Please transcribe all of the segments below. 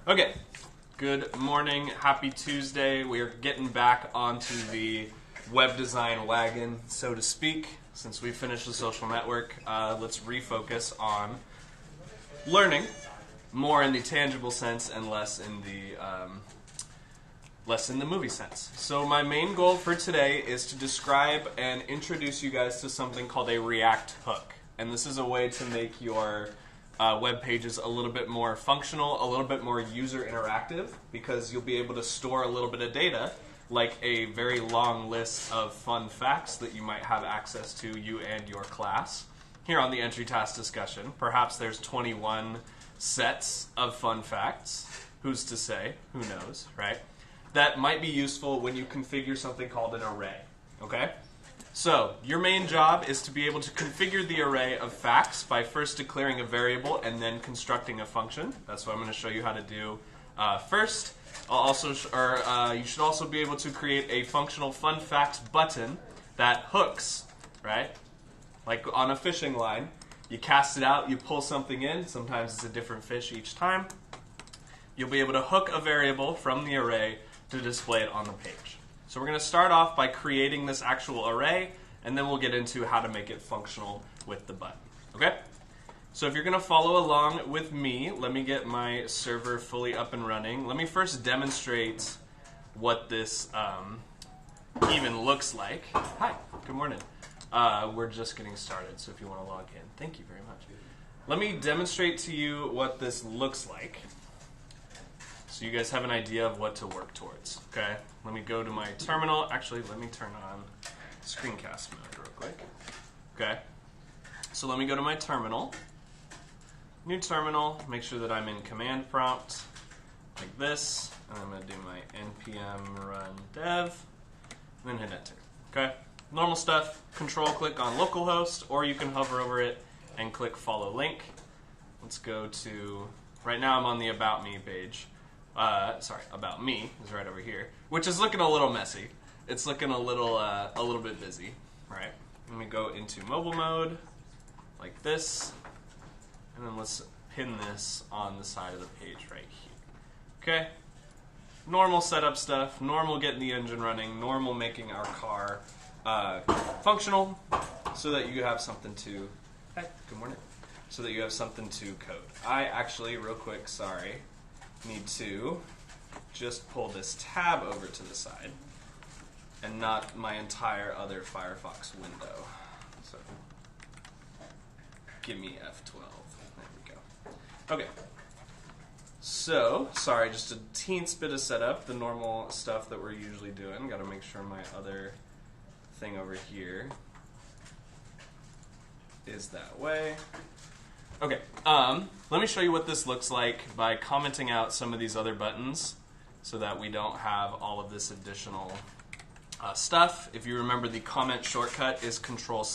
Okay, good morning, happy Tuesday. We are getting back onto the web design wagon, so to speak. Since we finished the social network, let's refocus on learning more in the tangible sense and less in the movie sense. So my main goal for today is to describe and introduce you guys to something called a React hook. And this is a way to make your web pages a little bit more functional, a little bit more user interactive, because you'll be able to store a little bit of data, like a very long list of fun facts that you might have access to, you and your class. Here on the entry task discussion, perhaps there's 21 sets of fun facts. Who's to say? Who knows, right? That might be useful when you configure something called an array, okay? So, your main job is to be able to configure the array of facts by first declaring a variable and then constructing a function. That's what I'm going to show you how to do first. You should also be able to create a functional fun facts button that hooks, right? Like on a fishing line. You cast it out, you pull something in. Sometimes it's a different fish each time. You'll be able to hook a variable from the array to display it on the page. So we're going to start off by creating this actual array, and then we'll get into how to make it functional with the button. Okay? So if you're going to follow along with me, let me get my server fully up and running. Let me first demonstrate what this even looks like. Hi, good morning. We're just getting started, so if you want to log in, thank you very much. Let me demonstrate to you what this looks like, so you guys have an idea of what to work towards, okay? Let me go to my terminal. Actually, let me turn on screencast mode real quick. Okay, so let me go to my terminal. New terminal, make sure that I'm in command prompt, like this, and I'm gonna do my npm run dev, and then hit enter, okay? Normal stuff, control click on localhost, or you can hover over it and click follow link. Let's go to, right now I'm on the about me page. About me is right over here, which is looking a little messy. It's looking a little bit busy, right? Let me go into mobile mode, like this, and then let's pin this on the side of the page right here. Okay? Normal setup stuff, normal getting the engine running, normal making our car functional, so that you have something to, hey, good morning, so that you have something to code. I actually, real quick, sorry, need to just pull this tab over to the side and not my entire other Firefox window. So give me F12. There we go. Okay. So, sorry, just a teensy bit of setup, the normal stuff that we're usually doing. Got to make sure my other thing over here is that way. Okay, let me show you what this looks like by commenting out some of these other buttons so that we don't have all of this additional stuff. If you remember, the comment shortcut is Control/,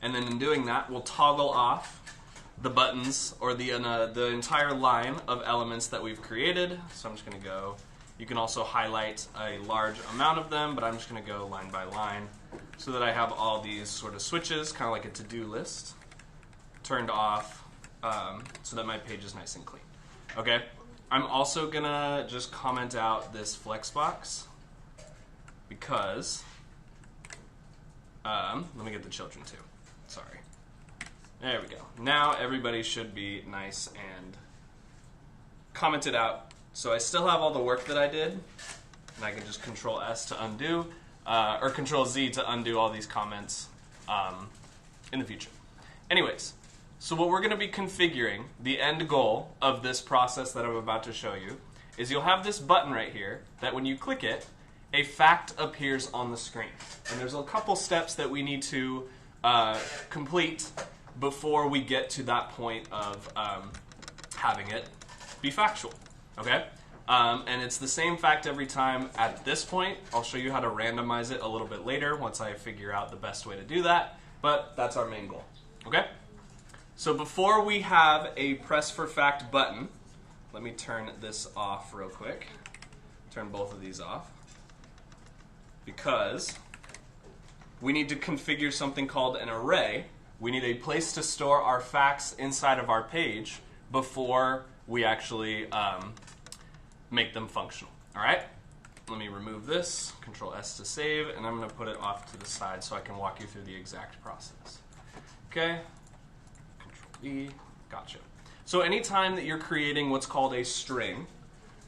and then in doing that, we'll toggle off the buttons or the entire line of elements that we've created. So I'm just going to go, you can also highlight a large amount of them, but I'm just going to go line by line so that I have all these sort of switches, kind of like a to-do list, turned off, so that my page is nice and clean. Okay, I'm also gonna just comment out this flex box because let me get the children too. Sorry. There we go. Now everybody should be nice and commented out. So I still have all the work that I did, and I can just Control S to undo, or Control Z to undo all these comments in the future. Anyways. So what we're going to be configuring, the end goal of this process that I'm about to show you, is you'll have this button right here that when you click it, a fact appears on the screen. And there's a couple steps that we need to complete before we get to that point of having it be factual. Okay? And it's the same fact every time at this point. I'll show you how to randomize it a little bit later once I figure out the best way to do that. But that's our main goal. Okay? So before we have a press for fact button, let me turn this off real quick. Turn both of these off. Because we need to configure something called an array. We need a place to store our facts inside of our page before we actually make them functional. All right? Let me remove this, Control S to save, and I'm going to put it off to the side so I can walk you through the exact process. Okay? Control E, gotcha. So anytime that you're creating what's called a string,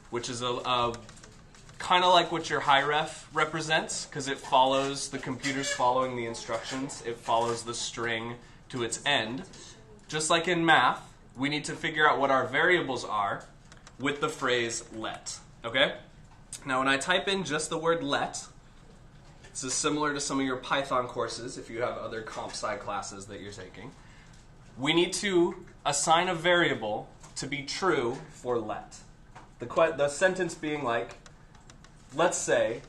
which is a kind of like what your high ref represents, because it follows, the computer's following the instructions, it follows the string to its end. Just like in math, we need to figure out what our variables are with the phrase let. Okay? Now when I type in just the word let, this is similar to some of your Python courses if you have other comp sci classes that you're taking. We need to assign a variable to be true for let. The sentence being like, let's say,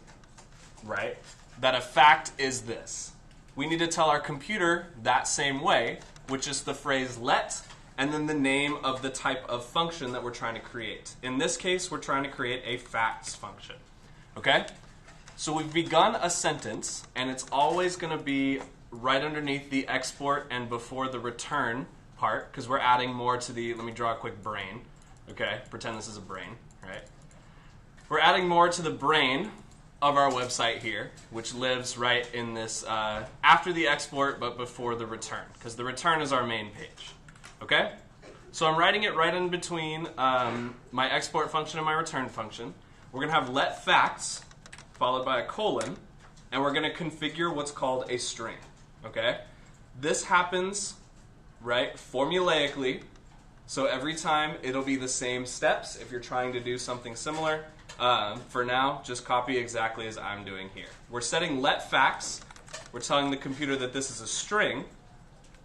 right, that a fact is this. We need to tell our computer that same way, which is the phrase let, and then the name of the type of function that we're trying to create. In this case, we're trying to create a facts function. Okay? So we've begun a sentence, and it's always going to be right underneath the export and before the return part, because we're adding more to the, let me draw a quick brain. Okay? Pretend this is a brain, right? We're adding more to the brain of our website here, which lives right in this, after the export, but before the return, because the return is our main page. Okay? So I'm writing it right in between my export function and my return function. We're going to have let facts followed by a colon, and we're going to configure what's called a string. Okay? This happens, right, formulaically. So every time it'll be the same steps if you're trying to do something similar. For now, just copy exactly as I'm doing here. We're setting let facts. We're telling the computer that this is a string.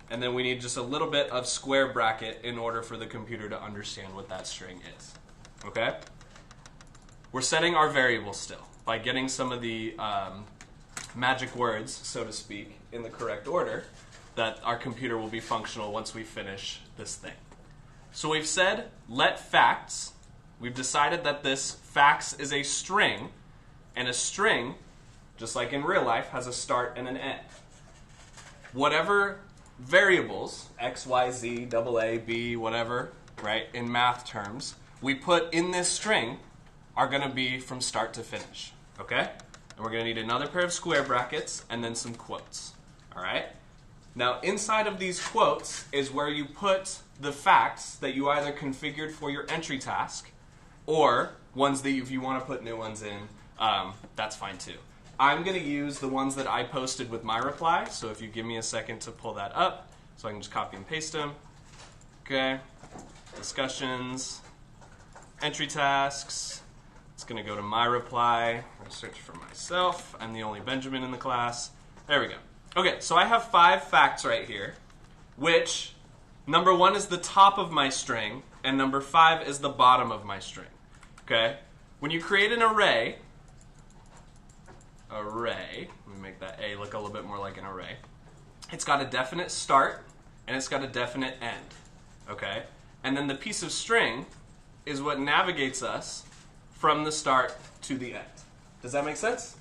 And then we need just a little bit of square bracket in order for the computer to understand what that string is. Okay? We're setting our variables still by getting some of the magic words, so to speak, in the correct order that our computer will be functional once we finish this thing. So we've said let facts. We've decided that this facts is a string, and a string, just like in real life, has a start and an end. Whatever variables, x, y, z, double A, b, whatever, right, in math terms, we put in this string are going to be from start to finish, okay? And we're going to need another pair of square brackets and then some quotes, all right? Now, inside of these quotes is where you put the facts that you either configured for your entry task or ones that if you want to put new ones in, that's fine too. I'm going to use the ones that I posted with my reply, so if you give me a second to pull that up, so I can just copy and paste them. Okay, discussions, entry tasks. It's going to go to my reply. I'm going to search for myself. I'm the only Benjamin in the class. There we go. Okay, so I have 5 facts right here, which number 1 is the top of my string, and number 5 is the bottom of my string. Okay, when you create an array, let me make that A look a little bit more like an array. It's got a definite start and it's got a definite end. Okay? And then the piece of string is what navigates us from the start to the end. Does that make sense?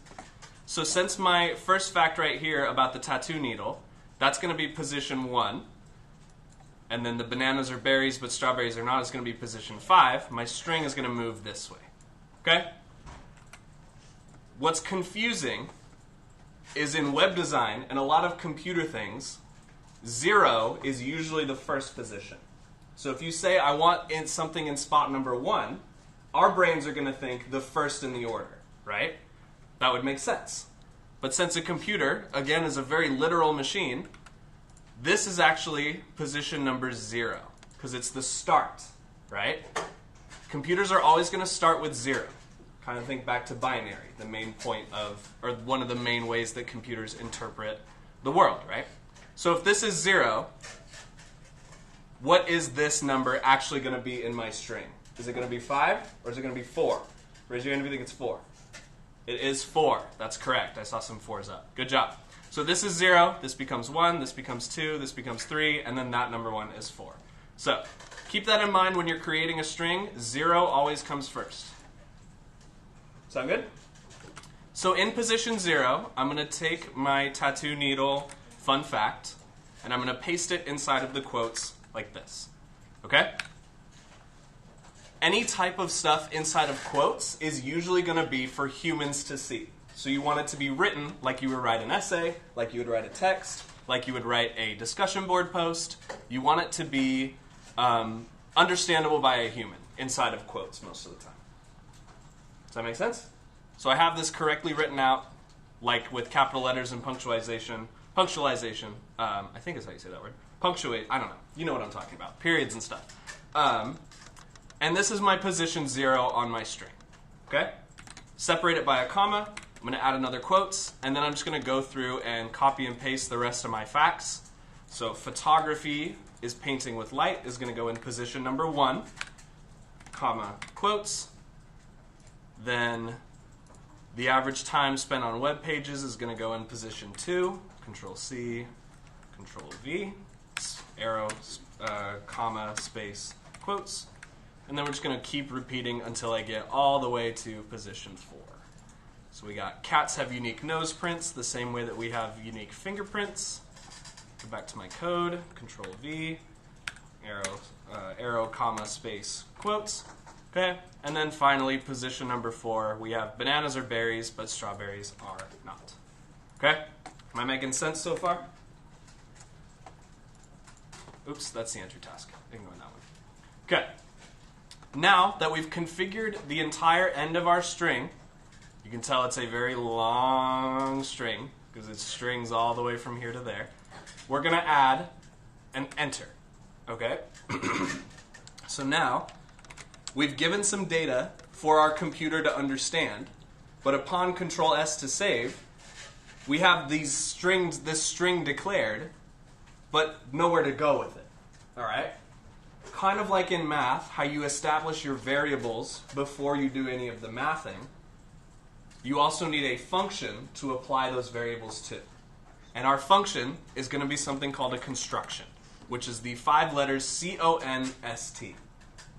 So since my first fact right here about the tattoo needle, that's going to be position 1. And then the bananas are berries but strawberries are not is going to be position 5. My string is going to move this way. Okay? What's confusing is in web design and a lot of computer things, 0 is usually the first position. So if you say, I want something in spot number 1, our brains are going to think the first in the order, right? That would make sense. But since a computer, again, is a very literal machine, this is actually position number 0, because it's the start, right? Computers are always going to start with 0. Kind of think back to binary, the main point of, or one of the main ways that computers interpret the world, right? So if this is 0, what is this number actually going to be in my string? Is it going to be 5 or is it going to be 4? Raise your hand if you think it's 4. It is 4. That's correct. I saw some 4s up. Good job. So this is 0, this becomes 1, this becomes 2, this becomes 3, and then that number 1 is 4. So keep that in mind when you're creating a string. 0 always comes first. Sound good? So in position 0, I'm going to take my tattoo needle fun fact, and I'm going to paste it inside of the quotes like this. Okay? any type of stuff inside of quotes is usually going to be for humans to see. So you want it to be written like you would write an essay, like you would write a text, like you would write a discussion board post. You want it to be understandable by a human inside of quotes most of the time. Does that make sense? So I have this correctly written out, like with capital letters and punctualization. I think is how you say that word. Punctuate, I don't know. You know what I'm talking about. Periods and stuff. And this is my position 0 on my string. Okay? Separate it by a comma. I'm going to add another quotes, and then I'm just going to go through and copy and paste the rest of my facts. So photography is painting with light is going to go in position number 1, comma, quotes. Then the average time spent on web pages is going to go in position 2, Control C, Control V, arrow, comma, space, quotes. And then we're just going to keep repeating until I get all the way to position 4. So we got cats have unique nose prints the same way that we have unique fingerprints. Go back to my code, Control V, arrow, comma, space, quotes. Okay, and then finally, position number 4, we have bananas are berries, but strawberries are not. Okay, am I making sense so far? Oops, that's the entry task. Ignore that one. Okay, now that we've configured the entire end of our string, you can tell it's a very long string because it strings all the way from here to there. We're going to add an enter. Okay? So now we've given some data for our computer to understand, but upon Control S to save, we have this string declared, but nowhere to go with it. All right? Kind of like in math, how you establish your variables before you do any of the mathing. You also need a function to apply those variables to. And our function is going to be something called a construction, which is the 5 letters C-O-N-S-T.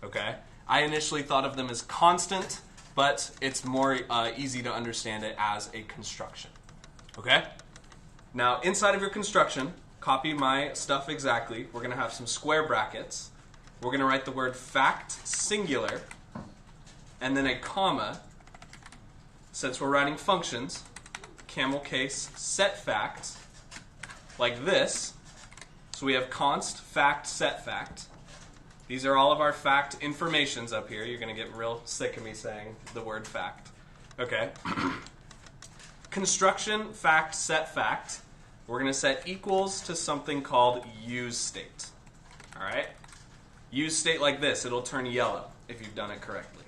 Okay? I initially thought of them as constant, but it's more easy to understand it as a construction. Okay? Now, inside of your construction, copy my stuff exactly. We're going to have some square brackets. We're going to write the word fact, singular, and then a comma. Since we're writing functions, camel case set fact, like this. So we have const fact set fact. These are all of our fact informations up here. You're going to get real sick of me saying the word fact. Okay. Construction fact set fact. We're going to set equals to something called useState. All right. useState like this. It'll turn yellow if you've done it correctly.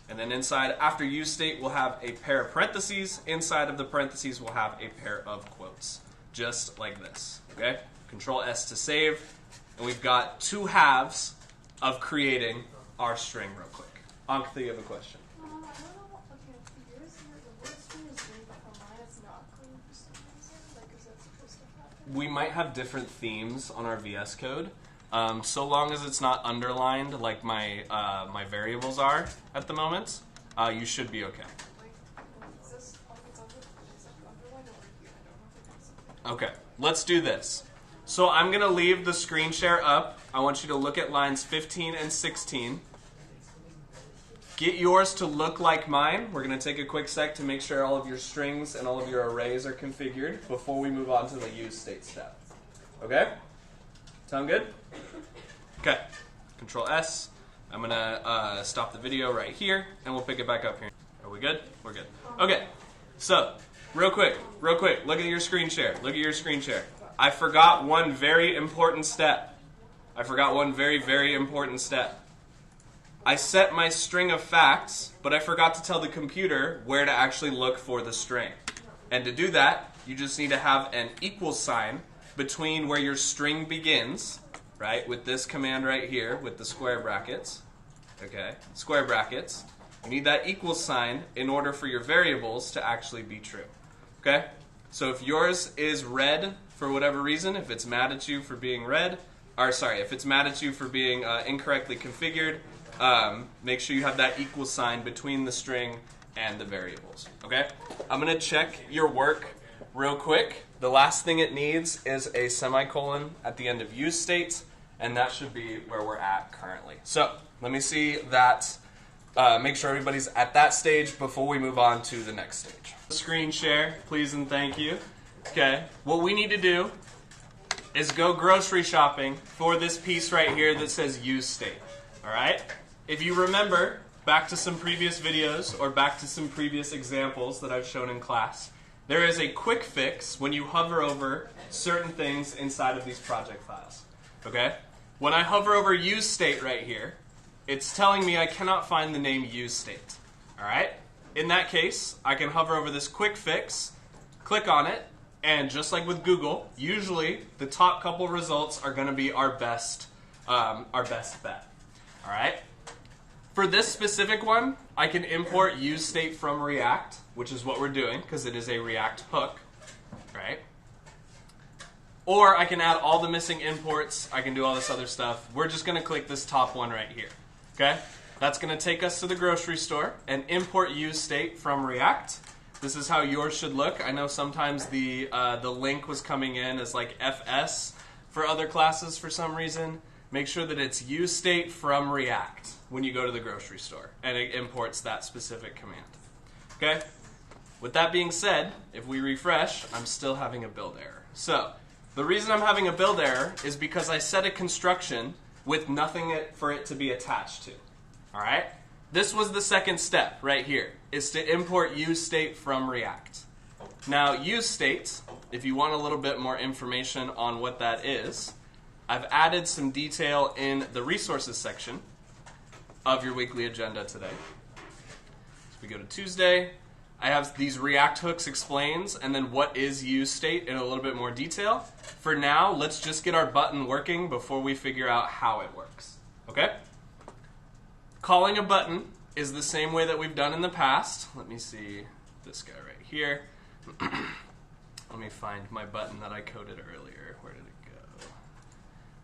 And then inside, after useState, we'll have a pair of parentheses. Inside of the parentheses, we'll have a pair of quotes, just like this. Okay? Control S to save. And we've got 2 halves of creating our string real quick. Ankthi, you have a question? I don't know. Okay, yours here, the word string is green, but for mine it's not green for some reason. Like, is that supposed to happen? We might have different themes on our VS Code. So long as it's not underlined like my my variables are at the moment, you should be okay. Okay, let's do this. So I'm going to leave the screen share up. I want you to look at lines 15 and 16. Get yours to look like mine. We're going to take a quick sec to make sure all of your strings and all of your arrays are configured before we move on to the useState step. Okay? Sound good? Okay. Control S. I'm going to stop the video right here, and we'll pick it back up here. Are we good? We're good. Okay. So, real quick. Look at your screen share. I forgot one very important step. Very, very important step. I set my string of facts, but I forgot to tell the computer where to actually look for the string. And to do that, you just need to have an equal sign between where your string begins, right, with this command right here with the square brackets. Okay, square brackets. You need that equal sign in order for your variables to actually be true. Okay? So if yours is red for whatever reason, if it's mad at you for being if it's mad at you for being incorrectly configured, make sure you have that equal sign between the string and the variables. Okay? I'm going to check your work real quick. The last thing it needs is a semicolon at the end of useState, and that should be where we're at currently. So Let me see that, make sure everybody's at that stage before we move on to the next stage. Screen share, please and thank you. Okay, what we need to do is go grocery shopping for this piece right here that says useState. All right? If you remember back to some previous videos or back to some previous examples that I've shown in class, there is a quick fix when you hover over certain things inside of these project files. Okay? When I hover over useState right here, it's telling me I cannot find the name useState. All right? In that case, I can hover over this quick fix, click on it, and just like with Google, usually the top couple results are going to be our best bet. All right? For this specific one, I can import useState from React, which is what we're doing because it is a React hook, right? Or I can add all the missing imports. I can do all this other stuff. We're just going to click this top one right here, okay? That's going to take us to the grocery store and import useState from React. This is how yours should look. I know sometimes the link was coming in as like FS for other classes for some reason. Make sure that it's useState from React when you go to the grocery store, and it imports that specific command. Okay? With that being said, if we refresh, I'm still having a build error. So, the reason I'm having a build error is because I set a construction with nothing for it to be attached to. All right? This was the second step right here, is to import useState from React. Now, useState, if you want a little bit more information on what that is, I've added some detail in the resources section of your weekly agenda today. So we go to Tuesday. I have these React hooks explains, and then what is useState in a little bit more detail. For now, let's just get our button working before we figure out how it works. Okay? Calling a button is the same way that we've done in the past. Let me see this guy right here. Let me find my button that I coded earlier. Where did it go?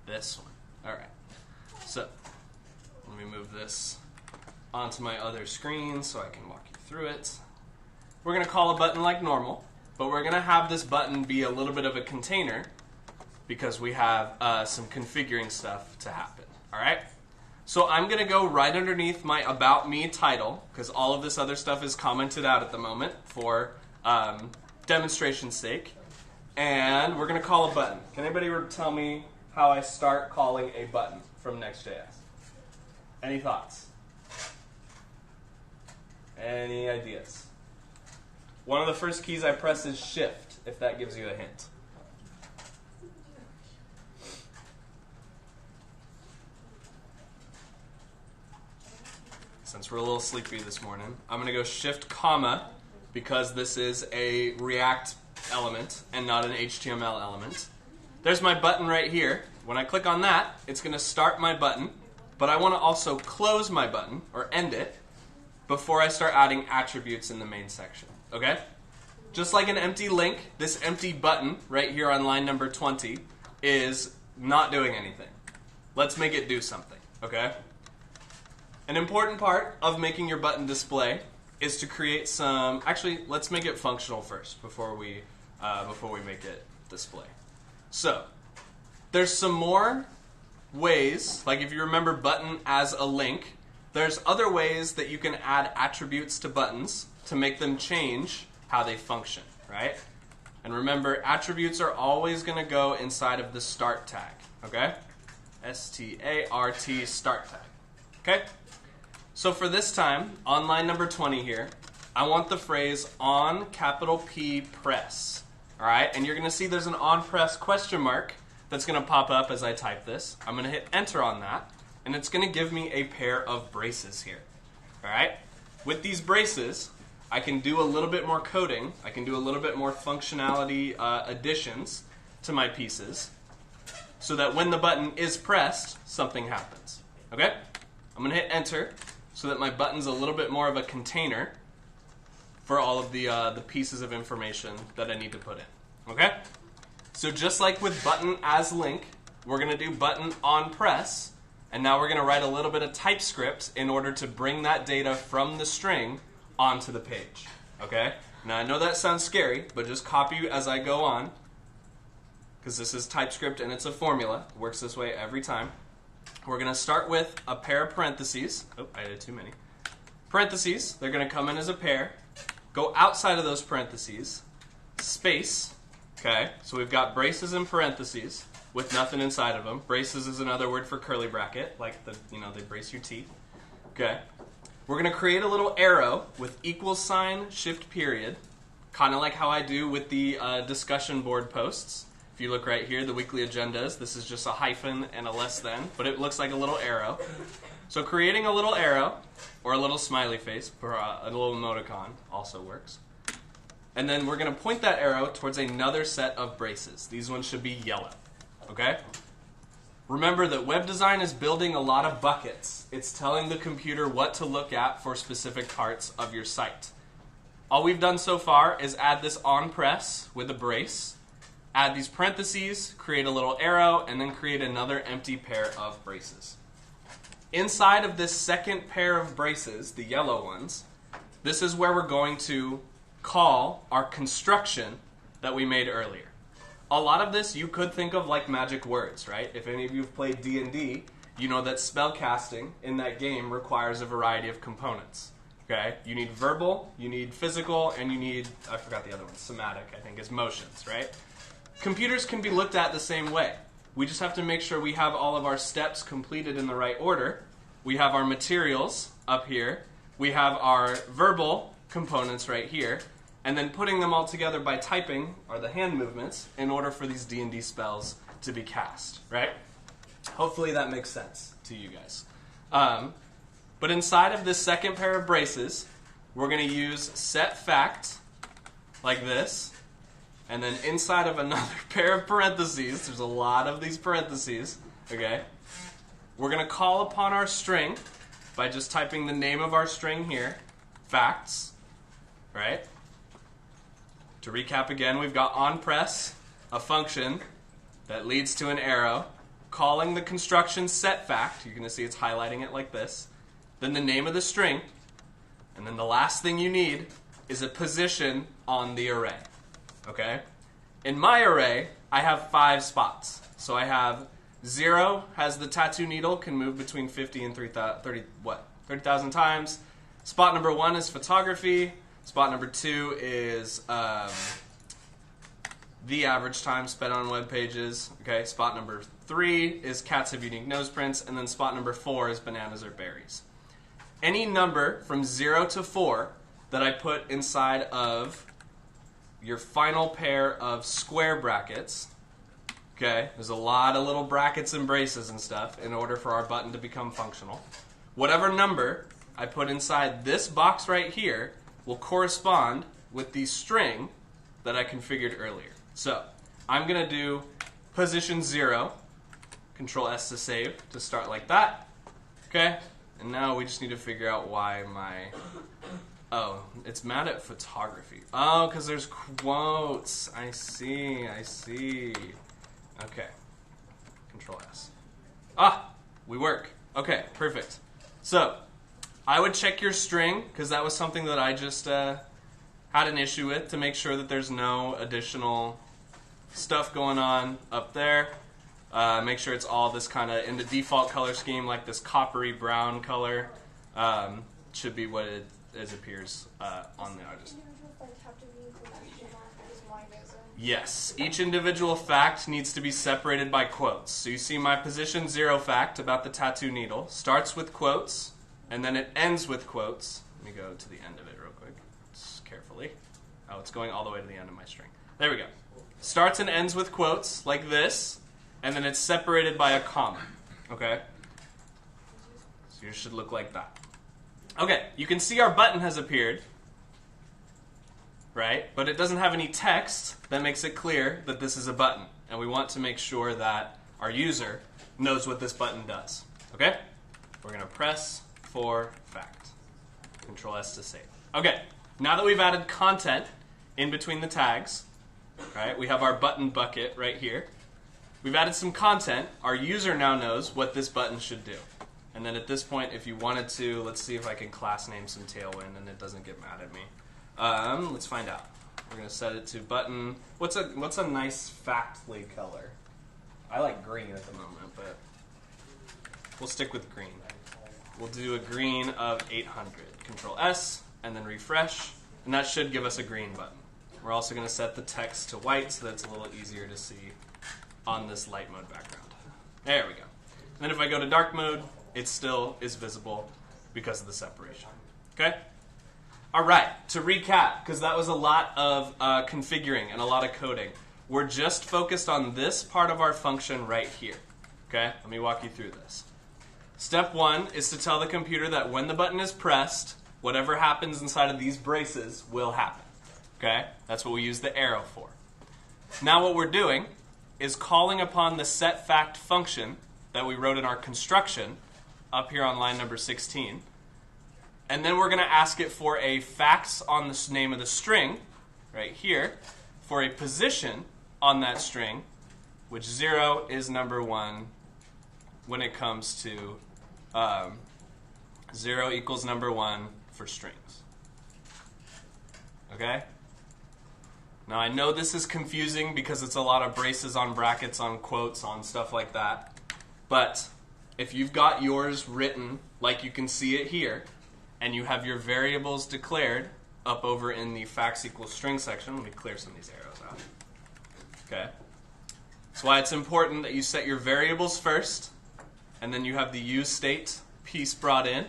This one. All right. So let me move this onto my other screen so I can walk you through it. We're going to call a button like normal, but we're going to have this button be a little bit of a container because we have some configuring stuff to happen. All right? So I'm going to go right underneath my About Me title because all of this other stuff is commented out at the moment for demonstration's sake. And we're going to call a button. Can anybody tell me how I start calling a button from Next.js? Any thoughts? Any ideas? One of the first keys I press is Shift, if that gives you a hint. Since we're a little sleepy this morning, I'm going to go Shift, comma, because this is a React element and not an HTML element. There's my button right here. When I click on that, it's going to start my button, but I want to also close my button, or end it, before I start adding attributes in the main section. Okay? Just like an empty link, this empty button right here on line number 20 is not doing anything. Let's make it do something. Okay? An important part of making your button display is to create some... Actually, let's make it functional first before we make it display. So, there's some more ways, like if you remember button as a link, there's other ways that you can add attributes to buttons to make them change how they function, right? And remember, attributes are always going to go inside of the start tag, okay? S-T-A-R-T, start tag, okay? So for this time, on line number 20 here, I want the phrase on capital P press, all right? And you're going to see there's an on press question mark that's going to pop up as I type this. I'm going to hit enter on that, and it's going to give me a pair of braces here, all right? With these braces, I can do a little bit more coding. I can do a little bit more functionality additions to my pieces so that when the button is pressed, something happens, okay? I'm going to hit enter so that my button's a little bit more of a container for all of the pieces of information that I need to put in, okay? So just like with button as link, we're going to do button on press, and now we're going to write a little bit of TypeScript in order to bring that data from the string onto the page, okay? Now I know that sounds scary, but just copy as I go on, because this is TypeScript and it's a formula. It works this way every time. we're going to start with a pair of parentheses. Oh, I did too many. Parentheses, they're going to come in as a pair. Go outside of those parentheses, space, okay? So we've got braces and parentheses with nothing inside of them. Braces is another word for curly bracket, like they brace your teeth, okay? We're going to create a little arrow with equal sign, shift period, kind of like how I do with the discussion board posts. If you look right here, the weekly agendas, this is just a hyphen and a less than, but it looks like a little arrow. So creating a little arrow, or a little smiley face, or a little emoticon also works. And then we're going to point that arrow towards another set of braces. These ones should be yellow, okay? Remember that web design is building a lot of buckets. It's telling the computer what to look at for specific parts of your site. All we've done so far is add this on press with a brace, add these parentheses, create a little arrow, and then create another empty pair of braces. Inside of this second pair of braces, the yellow ones, this is where we're going to call our construction that we made earlier. A lot of this you could think of like magic words, right? If any of you have played D&D, you know that spellcasting in that game requires a variety of components. Okay? You need verbal, you need physical, and you need, I forgot the other one, somatic, I think, is motions, right? Computers can be looked at the same way. We just have to make sure we have all of our steps completed in the right order. We have our materials up here. We have our verbal components right here. And then putting them all together by typing are the hand movements in order for these D&D spells to be cast, right? Hopefully that makes sense to you guys. But inside of this second pair of braces, we're going to use set fact like this. And then inside of another pair of parentheses, there's a lot of these parentheses, okay? We're going to call upon our string by just typing the name of our string here, facts, right? To recap again, we've got onPress, a function that leads to an arrow, calling the construction setFact. You're going to see it's highlighting it like this. Then the name of the string, and then the last thing you need is a position on the array. Okay? In my array, I have 5 spots. So I have 0 has the tattoo needle, can move between 50 and 30,000 times. Spot number 1 is photography. Spot number 2 is the average time spent on web pages. Okay, spot number 3 is cats have unique nose prints, and then spot number 4 is bananas or berries. Any number from 0 to 4 that I put inside of your final pair of square brackets, okay, there's a lot of little brackets and braces and stuff in order for our button to become functional. Whatever number I put inside this box right here will correspond with the string that I configured earlier. So I'm going to do position 0, Control S to save, to start like that. Okay, and now we just need to figure out why my... Oh, it's mad at photography. Oh, because there's quotes. I see. Okay. Control S. Ah, we work. Okay, perfect. So, I would check your string, because that was something that I just had an issue with, to make sure that there's no additional stuff going on up there. Make sure it's all this kind of, in the default color scheme, like this coppery brown color. Should be what it appears on the artist. Yes, each individual fact needs to be separated by quotes. So you see my position 0 fact about the tattoo needle starts with quotes, and then it ends with quotes. Let me go to the end of it real quick, just carefully. Oh, it's going all the way to the end of my string. There we go. Starts and ends with quotes, like this, and then it's separated by a comma, okay? So yours should look like that. Okay, you can see our button has appeared, right? But it doesn't have any text that makes it clear that this is a button. And we want to make sure that our user knows what this button does. Okay? We're going to press for fact. Control S to save. Okay, now that we've added content in between the tags, right? We have our button bucket right here. We've added some content. Our user now knows what this button should do. And then at this point, if you wanted to, let's see if I can class name some Tailwind and it doesn't get mad at me. Let's find out. We're going to set it to button. What's a nice factly color? I like green at the moment, but we'll stick with green. We'll do a green of 800. Control S, and then refresh, and that should give us a green button. We're also going to set the text to white so that it's a little easier to see on this light mode background. There we go. And then if I go to dark mode, it still is visible because of the separation. Okay? All right, to recap, because that was a lot of configuring and a lot of coding, we're just focused on this part of our function right here. Okay? Let me walk you through this. Step 1 is to tell the computer that when the button is pressed, whatever happens inside of these braces will happen. Okay? That's what we use the arrow for. Now what we're doing is calling upon the setFact function that we wrote in our construction up here on line number 16. And then we're going to ask it for a facts on the name of the string, right here, for a position on that string, which 0 is number 1 when it comes to 0 equals number 1 for strings. Okay? Now I know this is confusing because it's a lot of braces on brackets, on quotes, on stuff like that. But if you've got yours written like you can see it here, and you have your variables declared up over in the facts equals string section, let me clear some of these arrows out. Okay? That's why it's important that you set your variables first, and then you have the useState piece brought in.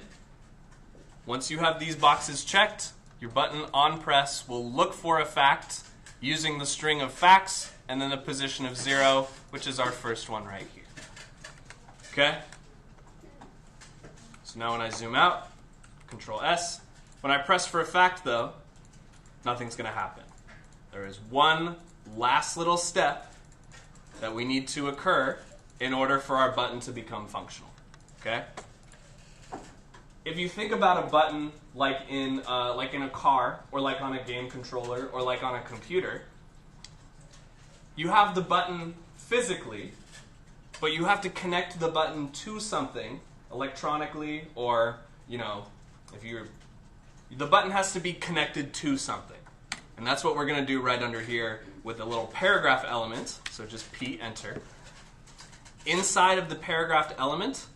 Once you have these boxes checked, your button on press will look for a fact using the string of facts and then the position of 0, which is our first one right here. Okay? So now when I zoom out, Control S, when I press for a fact though, nothing's going to happen. There is one last little step that we need to occur in order for our button to become functional. Okay? If you think about a button like in a car, or like on a game controller, or like on a computer, you have the button physically, but you have to connect the button to something electronically, or the button has to be connected to something. And that's what we're going to do right under here with a little paragraph element. So just P, enter. Inside of the paragraphed element,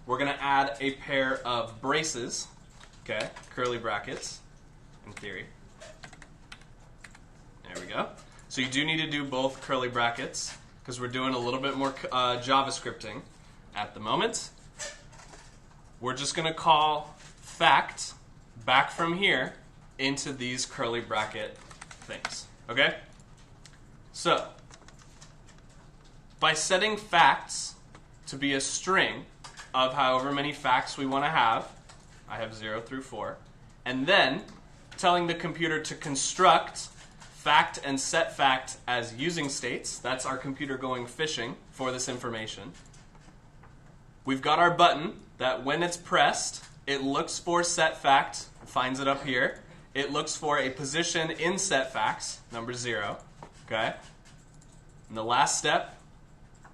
we're going to add a pair of braces, okay, curly brackets, in theory. There we go. So you do need to do both curly brackets because we're doing a little bit more JavaScripting at the moment. We're just going to call fact back from here into these curly bracket things, okay? So, by setting facts to be a string of however many facts we want to have, I have 0 through 4, and then telling the computer to construct fact and set fact as using states, that's our computer going fishing for this information. We've got our button that when it's pressed, it looks for set fact, finds it up here. It looks for a position in set facts, number 0, okay? And the last step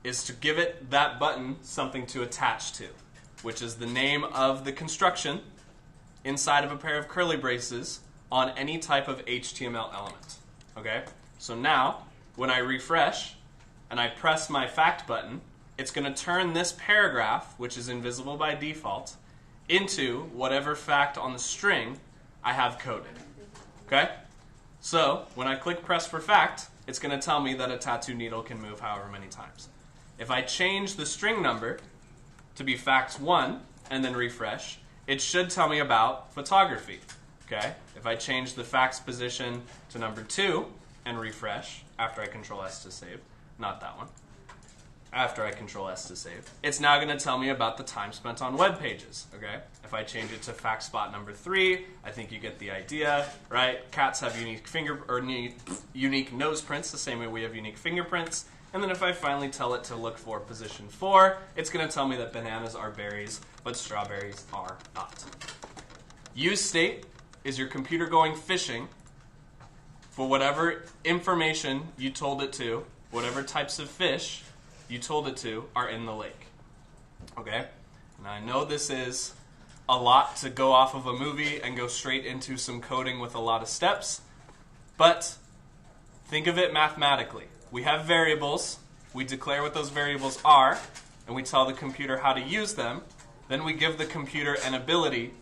is to give it, that button, something to attach to, which is the name of the construction inside of a pair of curly braces on any type of HTML element, okay? So now, when I refresh and I press my fact button, it's going to turn this paragraph, which is invisible by default, into whatever fact on the string I have coded. Okay? So, when I click press for fact, it's going to tell me that a tattoo needle can move however many times. If I change the string number to be facts1 and then refresh, it should tell me about photography. Okay? If I change the facts position to number 2 and refresh after I Control S to save, not that one, after I Control S to save, it's now going to tell me about the time spent on web pages. Okay? If I change it to fact spot number 3, I think you get the idea, right? Cats have unique nose prints, the same way we have unique fingerprints. And then if I finally tell it to look for position 4, it's going to tell me that bananas are berries, but strawberries are not. useState is your computer going fishing for whatever information you told it to, whatever types of fish you told it to are in the lake. Okay? And I know this is a lot to go off of a movie and go straight into some coding with a lot of steps, but think of it mathematically. We have variables. We declare what those variables are. and we tell the computer how to use them, then we give the computer an ability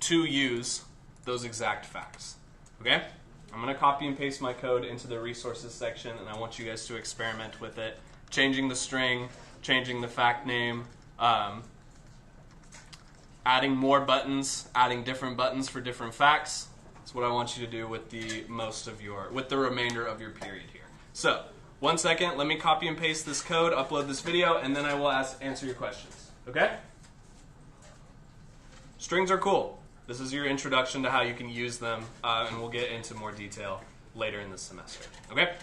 to use those exact facts. Okay? I'm going to copy and paste my code into the resources section, and I want you guys to experiment with it, changing the string, changing the fact name, adding more buttons, adding different buttons for different facts. That's what I want you to do with the remainder of your period here. So, 1 second, let me copy and paste this code, upload this video, and then I will answer your questions. Okay? Strings are cool. This is your introduction to how you can use them, and we'll get into more detail later in the semester. Okay?